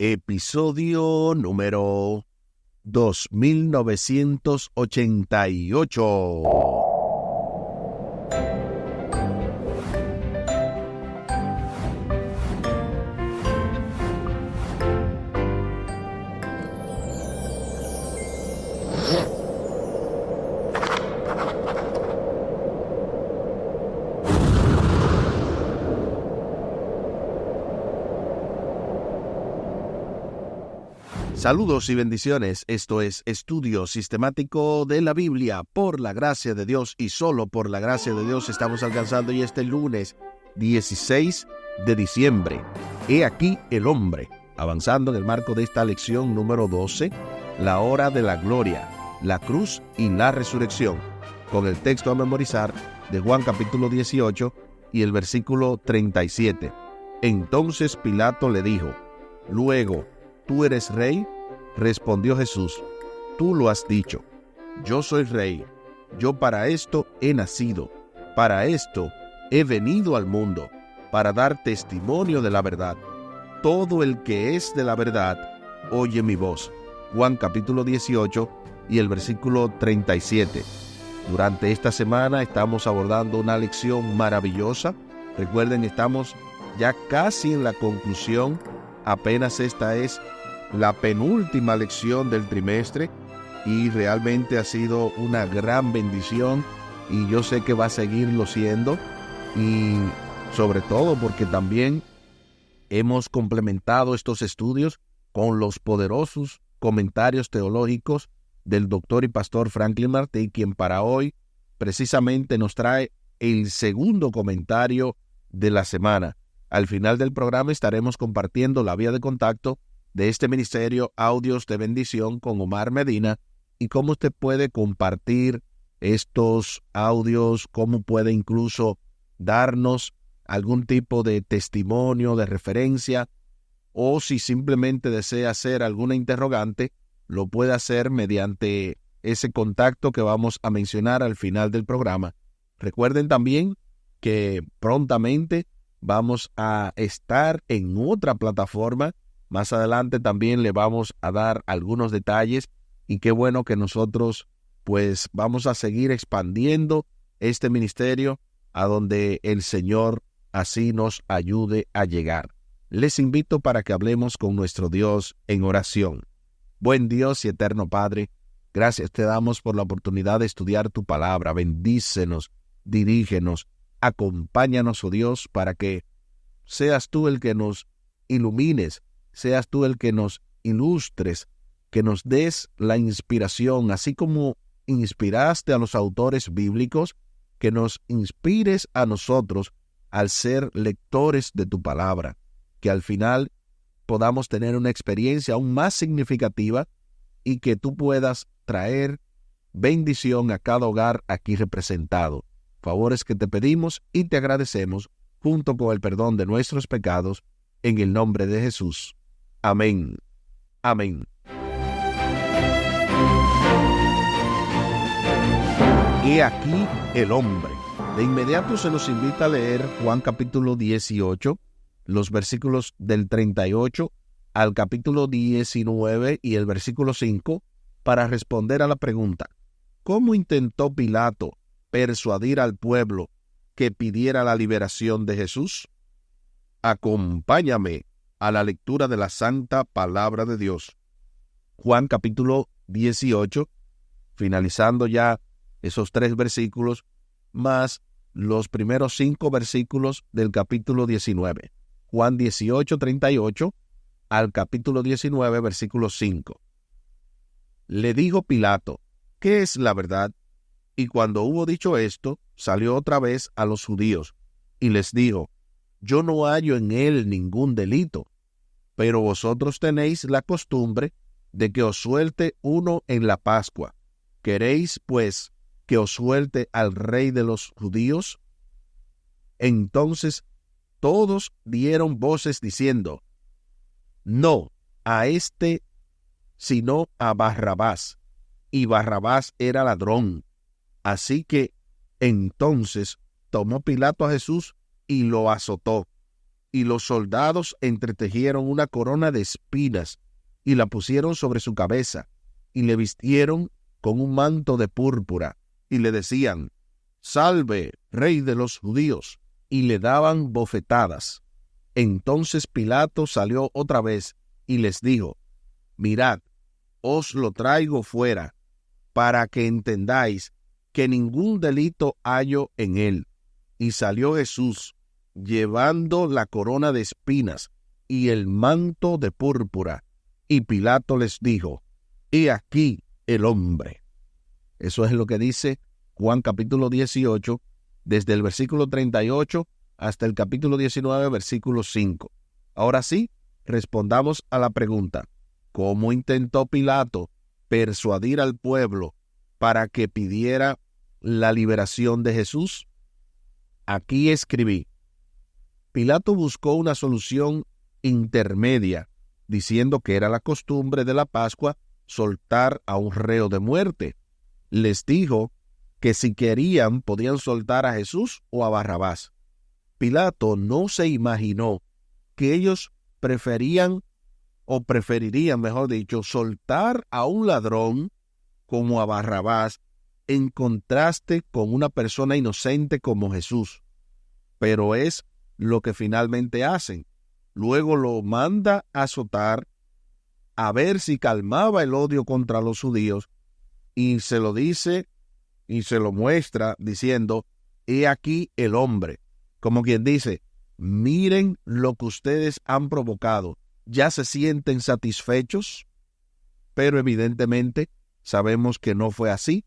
episodio número 2988. Saludos y bendiciones. Esto es Estudio Sistemático de la Biblia. Por la gracia de Dios y solo por la gracia de Dios estamos alcanzando y este lunes 16 de diciembre. He aquí el hombre, avanzando en el marco de esta lección número 12, la hora de la gloria, la cruz y la resurrección, con el texto a memorizar de Juan capítulo 18 y el versículo 37. Entonces Pilato le dijo: «Luego, ¿tú eres rey?». Respondió Jesús: «Tú lo has dicho. Yo soy rey. Yo para esto he nacido. Para esto he venido al mundo, para dar testimonio de la verdad. Todo el que es de la verdad, oye mi voz». Juan capítulo 18 y el versículo 37. Durante esta semana estamos abordando una lección maravillosa. Recuerden, estamos ya casi en la conclusión. Apenas esta es la penúltima lección del trimestre y realmente ha sido una gran bendición y yo sé que va a seguirlo siendo, y sobre todo porque también hemos complementado estos estudios con los poderosos comentarios teológicos del doctor y pastor Franklin Martí, quien para hoy precisamente nos trae el segundo comentario de la semana. Al final del programa estaremos compartiendo la vía de contacto de este ministerio Audios de Bendición con Omar Medina y cómo usted puede compartir estos audios, cómo puede incluso darnos algún tipo de testimonio, de referencia, o si simplemente desea hacer alguna interrogante, lo puede hacer mediante ese contacto que vamos a mencionar al final del programa. Recuerden también que prontamente vamos a estar en otra plataforma. Más adelante también le vamos a dar algunos detalles y qué bueno que nosotros pues vamos a seguir expandiendo este ministerio a donde el Señor así nos ayude a llegar. Les invito para que hablemos con nuestro Dios en oración. Buen Dios y eterno Padre, gracias te damos por la oportunidad de estudiar tu palabra. Bendícenos, dirígenos, acompáñanos, oh Dios, para que seas tú el que nos ilumines, seas tú el que nos ilustres, que nos des la inspiración, así como inspiraste a los autores bíblicos, que nos inspires a nosotros al ser lectores de tu palabra, que al final podamos tener una experiencia aún más significativa y que tú puedas traer bendición a cada hogar aquí representado. Favores que te pedimos y te agradecemos, junto con el perdón de nuestros pecados, en el nombre de Jesús. Amén. Amén. He aquí el hombre. De inmediato se nos invita a leer Juan capítulo 18, los versículos del 38 al capítulo 19 y el versículo 5, para responder a la pregunta: ¿cómo intentó Pilato persuadir al pueblo que pidiera la liberación de Jesús? Acompáñame a la lectura de la santa palabra de Dios. Juan capítulo 18, finalizando ya esos 3 versículos, más los primeros 5 versículos del capítulo 19. Juan 18, 38 al capítulo 19, versículo 5. Le dijo Pilato: ¿qué es la verdad? Y cuando hubo dicho esto, salió otra vez a los judíos y les dijo: yo no hallo en él ningún delito, pero vosotros tenéis la costumbre de que os suelte uno en la Pascua. ¿Queréis, pues, que os suelte al rey de los judíos? Entonces todos dieron voces diciendo: no a este, sino a Barrabás. Y Barrabás era ladrón. Así que entonces tomó Pilato a Jesús y lo azotó. y los soldados entretejieron una corona de espinas y la pusieron sobre su cabeza, y le vistieron con un manto de púrpura, y le decían: «Salve, Rey de los judíos», y le daban bofetadas. Entonces Pilato salió otra vez y les dijo: «Mirad, os lo traigo fuera, para que entendáis que ningún delito hallo en él». Y salió Jesús, llevando la corona de espinas y el manto de púrpura. Y Pilato les dijo: «He aquí el hombre». Eso es lo que dice Juan capítulo 18, desde el versículo 38 hasta el capítulo 19, versículo 5. Ahora sí, respondamos a la pregunta: ¿cómo intentó Pilato persuadir al pueblo para que pidiera la liberación de Jesús? Aquí escribí: Pilato buscó una solución intermedia, diciendo que era la costumbre de la Pascua soltar a un reo de muerte. Les dijo que si querían podían soltar a Jesús o a Barrabás. Pilato no se imaginó que ellos preferirían, mejor dicho, soltar a un ladrón como a Barrabás en contraste con una persona inocente como Jesús. Pero es lo que finalmente hacen. Luego lo manda a azotar a ver si calmaba el odio contra los judíos, y se lo dice y se lo muestra diciendo: «He aquí el hombre». Como quien dice: «Miren lo que ustedes han provocado, ¿ya se sienten satisfechos?». Pero evidentemente sabemos que no fue así.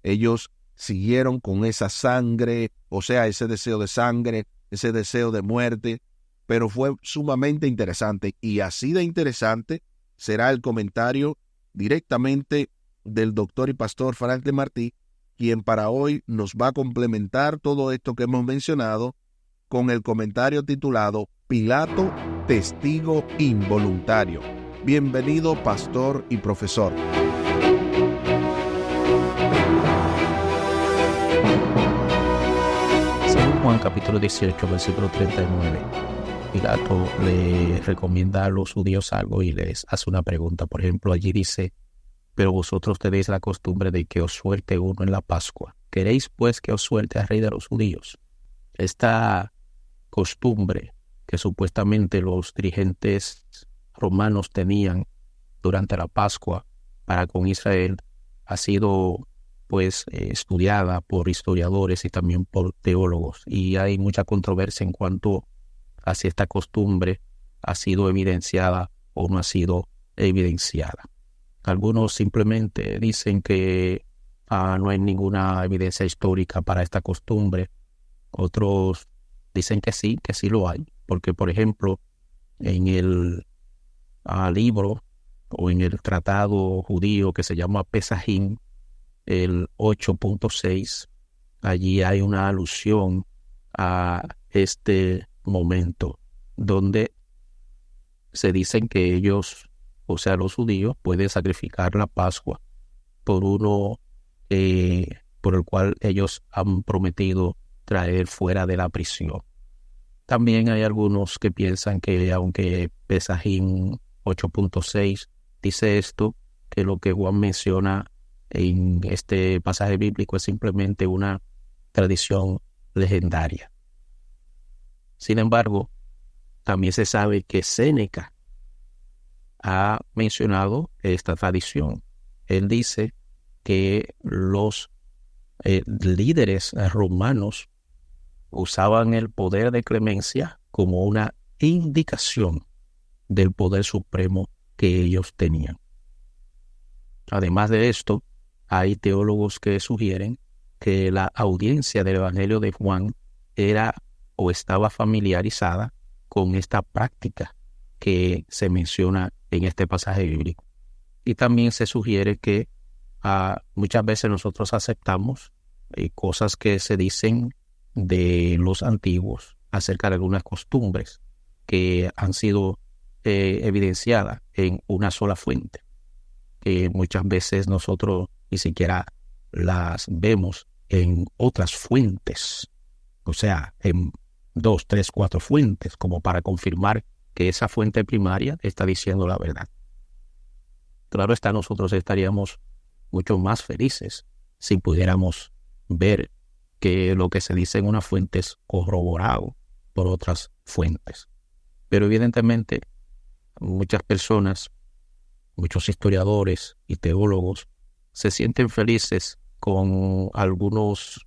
Ellos siguieron con esa sangre, o sea, ese deseo de sangre, ese deseo de muerte, pero fue sumamente interesante, y así de interesante será el comentario directamente del doctor y pastor Franklin Martí, quien para hoy nos va a complementar todo esto que hemos mencionado con el comentario titulado «Pilato, testigo involuntario». Bienvenido, pastor y profesor. Según Juan capítulo 18, versículo 39, Pilato le recomienda a los judíos algo y les hace una pregunta. Por ejemplo, allí dice: «Pero vosotros tenéis la costumbre de que os suelte uno en la Pascua. ¿Queréis pues que os suelte al Rey de los judíos?». Esta costumbre que supuestamente los dirigentes romanos tenían durante la Pascua para con Israel ha sido estudiada por historiadores y también por teólogos, y hay mucha controversia en cuanto a si esta costumbre ha sido evidenciada o no ha sido evidenciada. Algunos simplemente dicen que no hay ninguna evidencia histórica para esta costumbre. Otros dicen que sí lo hay, porque por ejemplo en el libro o en el tratado judío que se llama Pesajim, el 8.6, allí hay una alusión a este momento donde se dicen que ellos, o sea, los judíos, pueden sacrificar la Pascua por uno por el cual ellos han prometido traer fuera de la prisión. También hay algunos que piensan que aunque Pesajim 8.6 dice esto, que lo que Juan menciona en este pasaje bíblico es simplemente una tradición legendaria. Sin embargo, también se sabe que Séneca ha mencionado esta tradición. Él dice que los líderes romanos usaban el poder de clemencia como una indicación del poder supremo que ellos tenían. Además de esto, hay teólogos que sugieren que la audiencia del Evangelio de Juan era o estaba familiarizada con esta práctica que se menciona en este pasaje bíblico. Y también se sugiere que muchas veces nosotros aceptamos cosas que se dicen de los antiguos acerca de algunas costumbres que han sido evidenciadas en una sola fuente, que muchas veces nosotros ni siquiera las vemos en otras fuentes, o sea, en 2, 3, 4 fuentes como para confirmar que esa fuente primaria está diciendo la verdad. Claro está, nosotros estaríamos mucho más felices si pudiéramos ver que lo que se dice en una fuente es corroborado por otras fuentes. Pero evidentemente muchas personas, muchos historiadores y teólogos se sienten felices con algunos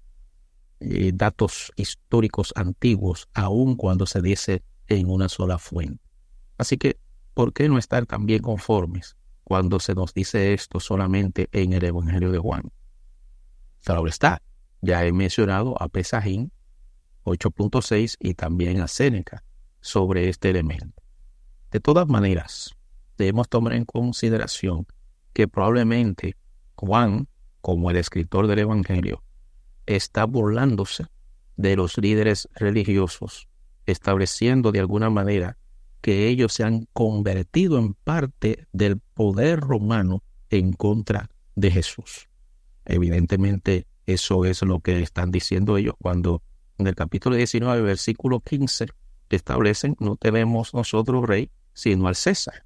datos históricos antiguos, aun cuando se dice en una sola fuente. Así que, ¿por qué no estar también conformes cuando se nos dice esto solamente en el Evangelio de Juan? Claro está, ya he mencionado a Pesajín 8.6 y también a Séneca sobre este elemento. De todas maneras, debemos tomar en consideración que probablemente Juan, como el escritor del Evangelio, está burlándose de los líderes religiosos, estableciendo de alguna manera que ellos se han convertido en parte del poder romano en contra de Jesús. Evidentemente, eso es lo que están diciendo ellos cuando en el capítulo 19, versículo 15, establecen: no tenemos nosotros rey, sino al César.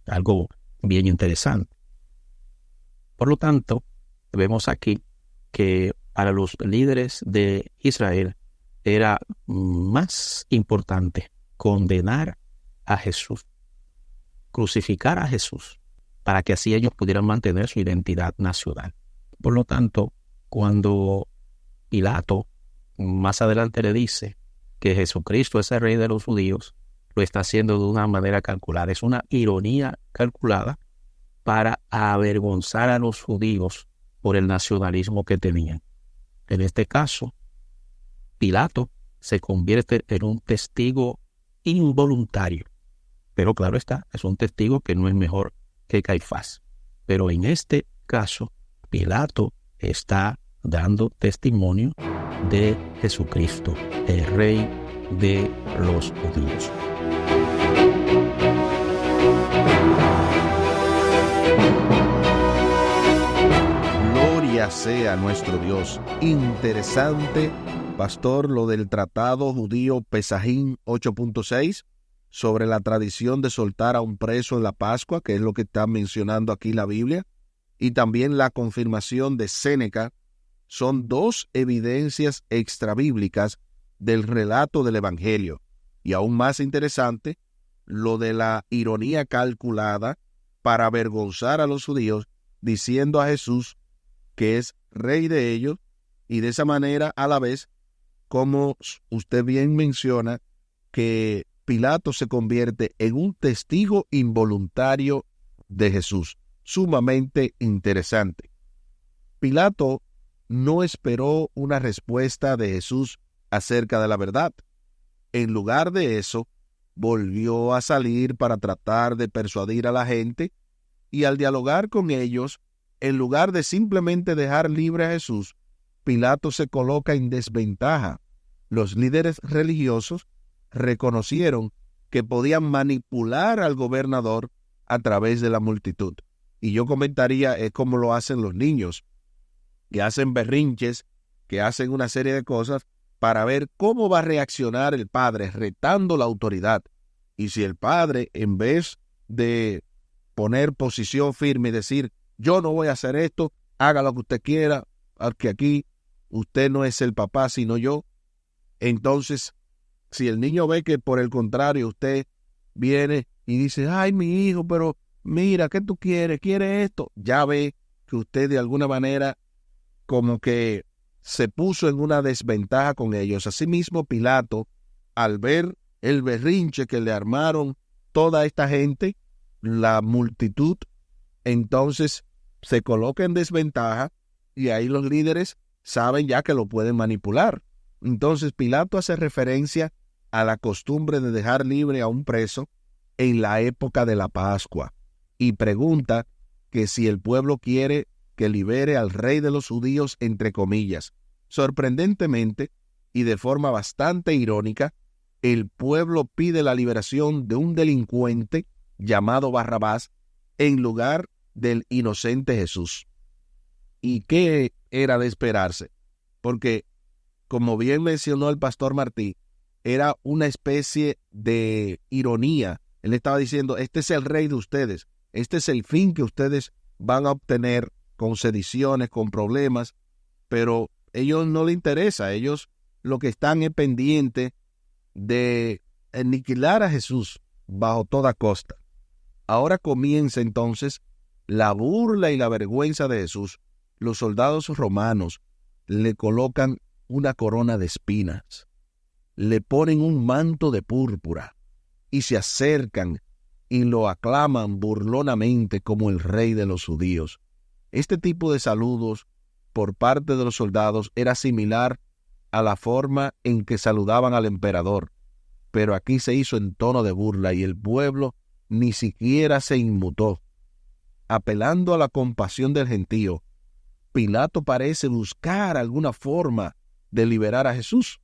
Algo bien interesante. Por lo tanto, vemos aquí que para los líderes de Israel era más importante condenar a Jesús, crucificar a Jesús, para que así ellos pudieran mantener su identidad nacional. Por lo tanto, cuando Pilato más adelante le dice que Jesucristo es el rey de los judíos, lo está haciendo de una manera calculada. Es una ironía calculada para avergonzar a los judíos por el nacionalismo que tenían. En este caso, Pilato se convierte en un testigo involuntario. Pero claro está, es un testigo que no es mejor que Caifás. Pero en este caso, Pilato está dando testimonio de Jesucristo, el Rey de los judíos. Gloria sea nuestro Dios. Interesante, pastor, lo del tratado judío Pesajín 8.6 sobre la tradición de soltar a un preso en la Pascua, que es lo que está mencionando aquí la Biblia, y también la confirmación de Séneca. Son dos evidencias extrabíblicas del relato del Evangelio. Y aún más interesante, lo de la ironía calculada para avergonzar a los judíos, diciendo a Jesús que es rey de ellos, y de esa manera a la vez, como usted bien menciona, que Pilato se convierte en un testigo involuntario de Jesús. Sumamente interesante. Pilato no esperó una respuesta de Jesús acerca de la verdad. En lugar de eso, volvió a salir para tratar de persuadir a la gente, y al dialogar con ellos, en lugar de simplemente dejar libre a Jesús, Pilato se coloca en desventaja. Los líderes religiosos reconocieron que podían manipular al gobernador a través de la multitud. Y yo comentaría, es como lo hacen los niños, que hacen berrinches, que hacen una serie de cosas para ver cómo va a reaccionar el padre, retando la autoridad. Y si el padre, en vez de poner posición firme y decir, yo no voy a hacer esto, haga lo que usted quiera, porque aquí usted no es el papá, sino yo. Entonces, si el niño ve que por el contrario usted viene y dice, ay, mi hijo, pero mira, ¿qué tú quieres? ¿Quieres esto? Ya ve que usted de alguna manera como que se puso en una desventaja con ellos. Asimismo, Pilato, al ver el berrinche que le armaron toda esta gente, la multitud, entonces se coloca en desventaja, y ahí los líderes saben ya que lo pueden manipular. Entonces Pilato hace referencia a la costumbre de dejar libre a un preso en la época de la Pascua, y pregunta que si el pueblo quiere que libere al rey de los judíos, entre comillas. Sorprendentemente, y de forma bastante irónica, el pueblo pide la liberación de un delincuente llamado Barrabás en lugar del inocente Jesús. ¿Y qué era de esperarse? Porque, como bien mencionó el pastor Martí, era una especie de ironía. Él estaba diciendo, este es el rey de ustedes, este es el fin que ustedes van a obtener con sediciones, con problemas, pero a ellos no les interesa, ellos lo que están es pendiente de aniquilar a Jesús bajo toda costa. Ahora comienza entonces la burla y la vergüenza de Jesús. Los soldados romanos le colocan una corona de espinas, le ponen un manto de púrpura y se acercan y lo aclaman burlonamente como el rey de los judíos. Este tipo de saludos por parte de los soldados era similar a la forma en que saludaban al emperador, pero aquí se hizo en tono de burla y el pueblo ni siquiera se inmutó. Apelando a la compasión del gentío, Pilato parece buscar alguna forma de liberar a Jesús.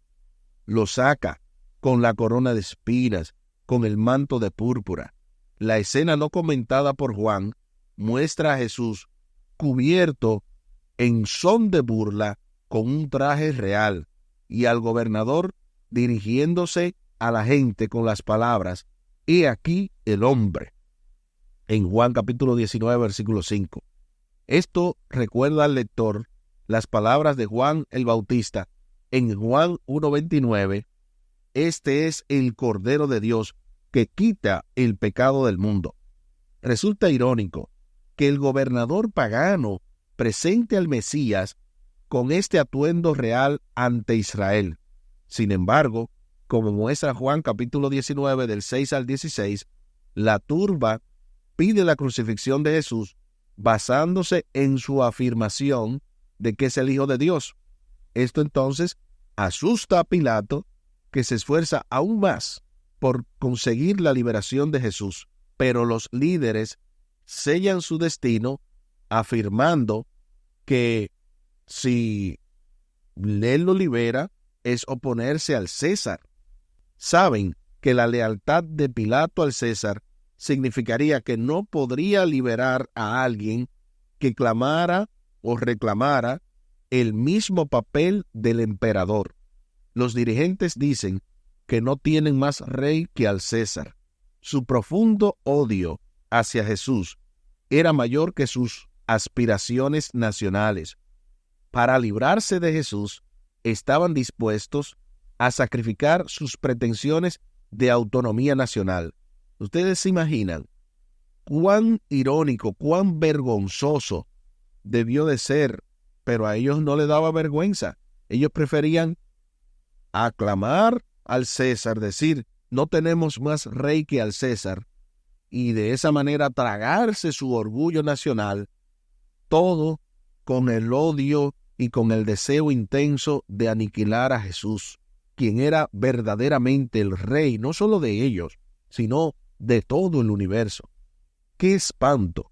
Lo saca con la corona de espinas, con el manto de púrpura. La escena no comentada por Juan muestra a Jesús cubierto en son de burla con un traje real y al gobernador dirigiéndose a la gente con las palabras, «He aquí el hombre», en Juan capítulo 19, versículo 5. Esto recuerda al lector las palabras de Juan el Bautista en Juan 1:29, «Este es el Cordero de Dios que quita el pecado del mundo». Resulta irónico que el gobernador pagano presente al Mesías con este atuendo real ante Israel. Sin embargo, como muestra Juan capítulo 19 del 6 al 16, la turba pide la crucifixión de Jesús basándose en su afirmación de que es el Hijo de Dios. Esto entonces asusta a Pilato, que se esfuerza aún más por conseguir la liberación de Jesús, pero los líderes sellan su destino afirmando que si él lo libera es oponerse al César. Saben que la lealtad de Pilato al César significaría que no podría liberar a alguien que clamara o reclamara el mismo papel del emperador. Los dirigentes dicen que no tienen más rey que al César. Su profundo odio hacia Jesús era mayor que sus aspiraciones nacionales. Para librarse de Jesús, estaban dispuestos a sacrificar sus pretensiones de autonomía nacional. Ustedes se imaginan cuán irónico, cuán vergonzoso debió de ser, pero a ellos no les daba vergüenza. Ellos preferían aclamar al César, decir, no tenemos más rey que al César, y de esa manera tragarse su orgullo nacional, todo con el odio y con el deseo intenso de aniquilar a Jesús, quien era verdaderamente el rey, no solo de ellos, sino de todo el universo. ¡Qué espanto!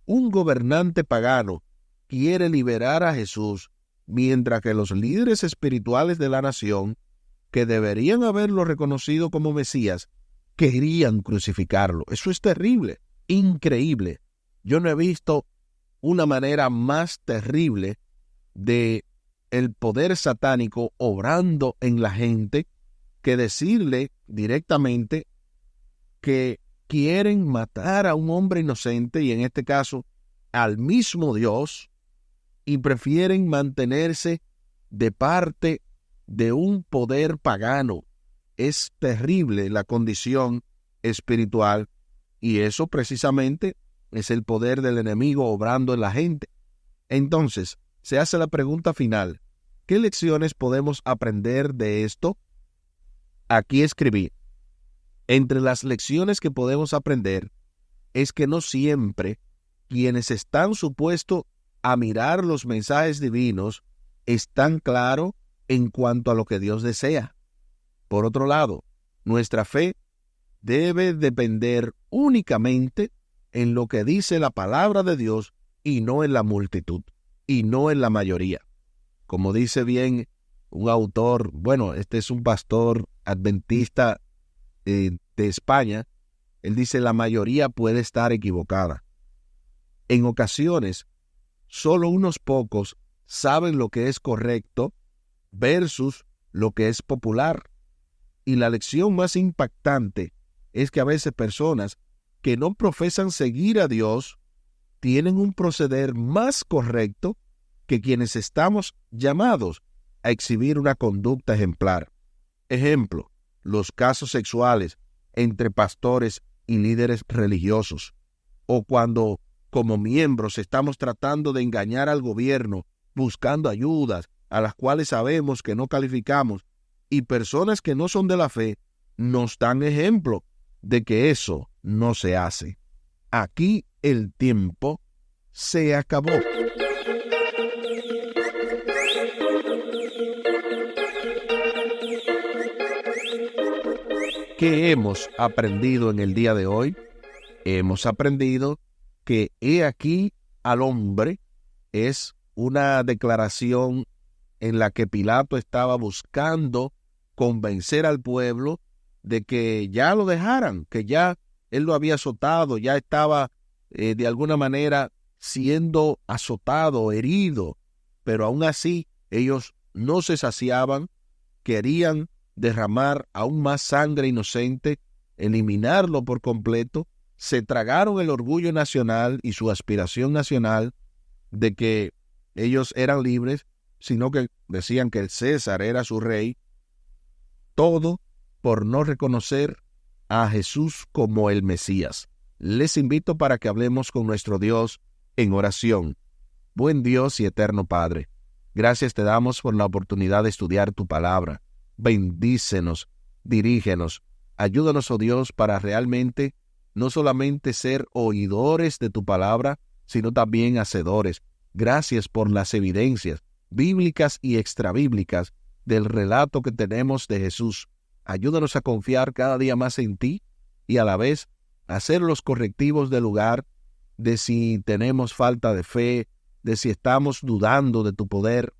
Un gobernante pagano quiere liberar a Jesús, mientras que los líderes espirituales de la nación, que deberían haberlo reconocido como Mesías, querían crucificarlo. Eso es terrible, increíble. Yo no he visto una manera más terrible de el poder satánico obrando en la gente que decirle directamente que quieren matar a un hombre inocente, y en este caso al mismo Dios, y prefieren mantenerse de parte de un poder pagano. Es terrible la condición espiritual, y eso precisamente es el poder del enemigo obrando en la gente. Entonces, se hace la pregunta final: ¿qué lecciones podemos aprender de esto? Aquí escribí: entre las lecciones que podemos aprender es que no siempre quienes están supuestos a mirar los mensajes divinos están claros en cuanto a lo que Dios desea. Por otro lado, nuestra fe debe depender únicamente en lo que dice la palabra de Dios y no en la multitud, y no en la mayoría. Como dice bien un autor, bueno, este es un pastor adventista de España, él dice: la mayoría puede estar equivocada. En ocasiones, solo unos pocos saben lo que es correcto versus lo que es popular. Y la lección más impactante es que a veces personas que no profesan seguir a Dios tienen un proceder más correcto que quienes estamos llamados a exhibir una conducta ejemplar. Ejemplo, los casos sexuales entre pastores y líderes religiosos, o cuando, como miembros, estamos tratando de engañar al gobierno, buscando ayudas a las cuales sabemos que no calificamos, y personas que no son de la fe nos dan ejemplo de que eso no se hace. Aquí el tiempo se acabó. ¿Qué hemos aprendido en el día de hoy? Hemos aprendido que he aquí al hombre es una declaración en la que Pilato estaba buscando convencer al pueblo de que ya lo dejaran, que ya él lo había azotado, ya estaba de alguna manera siendo azotado, herido, pero aún así ellos no se saciaban, querían derramar aún más sangre inocente, eliminarlo por completo, se tragaron el orgullo nacional y su aspiración nacional de que ellos eran libres, sino que decían que el César era su rey, todo por no reconocer a Jesús como el Mesías. Les invito para que hablemos con nuestro Dios en oración. Buen Dios y eterno Padre, gracias te damos por la oportunidad de estudiar tu palabra. Bendícenos, dirígenos, ayúdanos, oh Dios, para realmente no solamente ser oidores de tu palabra, sino también hacedores. Gracias por las evidencias bíblicas y extrabíblicas del relato que tenemos de Jesús. Ayúdanos a confiar cada día más en ti y a la vez hacer los correctivos del lugar de si tenemos falta de fe, de si estamos dudando de tu poder,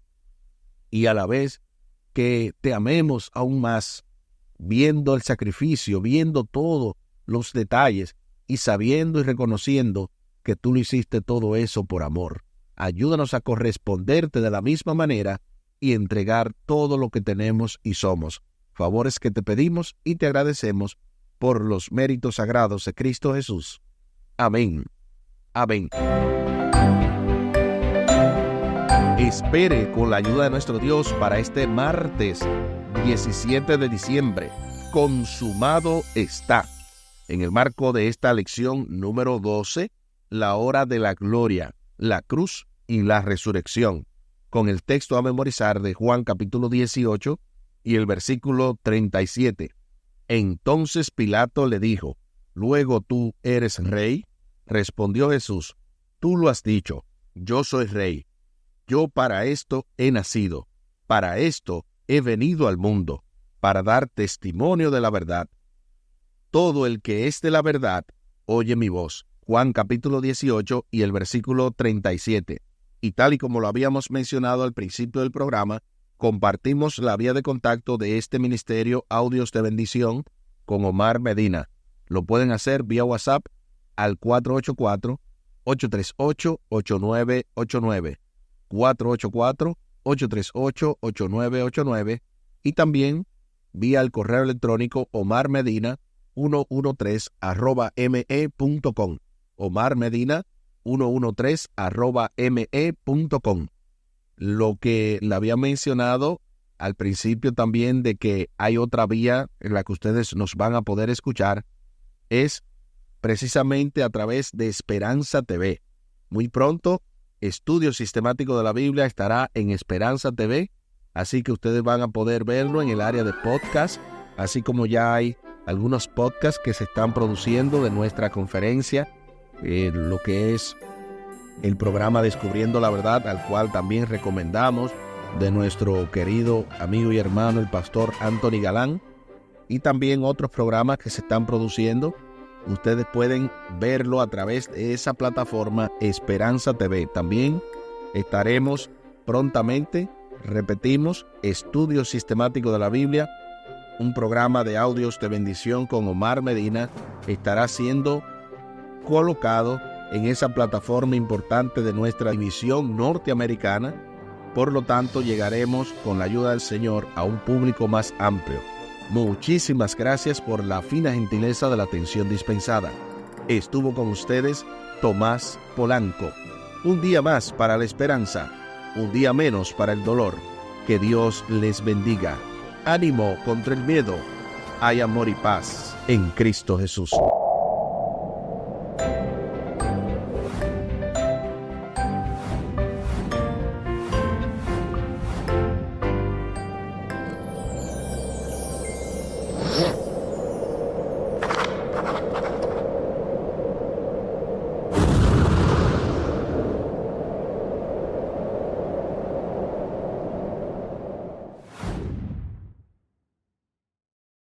y a la vez que te amemos aún más, viendo el sacrificio, viendo todos los detalles y sabiendo y reconociendo que tú lo hiciste todo eso por amor. Ayúdanos a corresponderte de la misma manera y entregar todo lo que tenemos y somos. Favores que te pedimos y te agradecemos por los méritos sagrados de Cristo Jesús. Amén. Amén. Espere con la ayuda de nuestro Dios para este martes 17 de diciembre. Consumado está. En el marco de esta lección número 12, la hora de la gloria, la cruz y la resurrección, con el texto a memorizar de Juan capítulo 18 y el versículo 37. Entonces Pilato le dijo: ¿Luego tú eres rey? Respondió Jesús: Tú lo has dicho, yo soy rey. Yo para esto he nacido, para esto he venido al mundo, para dar testimonio de la verdad. Todo el que es de la verdad, oye mi voz. Juan capítulo 18 y el versículo 37. Y tal y como lo habíamos mencionado al principio del programa, compartimos la vía de contacto de este ministerio Audios de Bendición con Omar Medina. Lo pueden hacer vía WhatsApp al 484-838-8989. 484-838-8989 y también vía el correo electrónico omarmedina113@me.com. omarmedina113@me.com. Lo que le había mencionado al principio también de que hay otra vía en la que ustedes nos van a poder escuchar es precisamente a través de Esperanza TV. Muy pronto, Estudio Sistemático de la Biblia estará en Esperanza TV, así que ustedes van a poder verlo en el área de podcast, así como ya hay algunos podcasts que se están produciendo de nuestra conferencia, lo que es el programa Descubriendo la Verdad, al cual también recomendamos, de nuestro querido amigo y hermano el pastor Anthony Galán, y también otros programas que se están produciendo. Ustedes pueden verlo a través de esa plataforma Esperanza TV. También estaremos prontamente, repetimos, Estudio Sistemático de la Biblia, un programa de audios de bendición con Omar Medina, estará siendo colocado en esa plataforma importante de nuestra división norteamericana. Por lo tanto, llegaremos con la ayuda del Señor a un público más amplio. Muchísimas gracias por la fina gentileza de la atención dispensada. Estuvo con ustedes Tomás Polanco. Un día más para la esperanza, un día menos para el dolor. Que Dios les bendiga. Ánimo contra el miedo. Hay amor y paz en Cristo Jesús.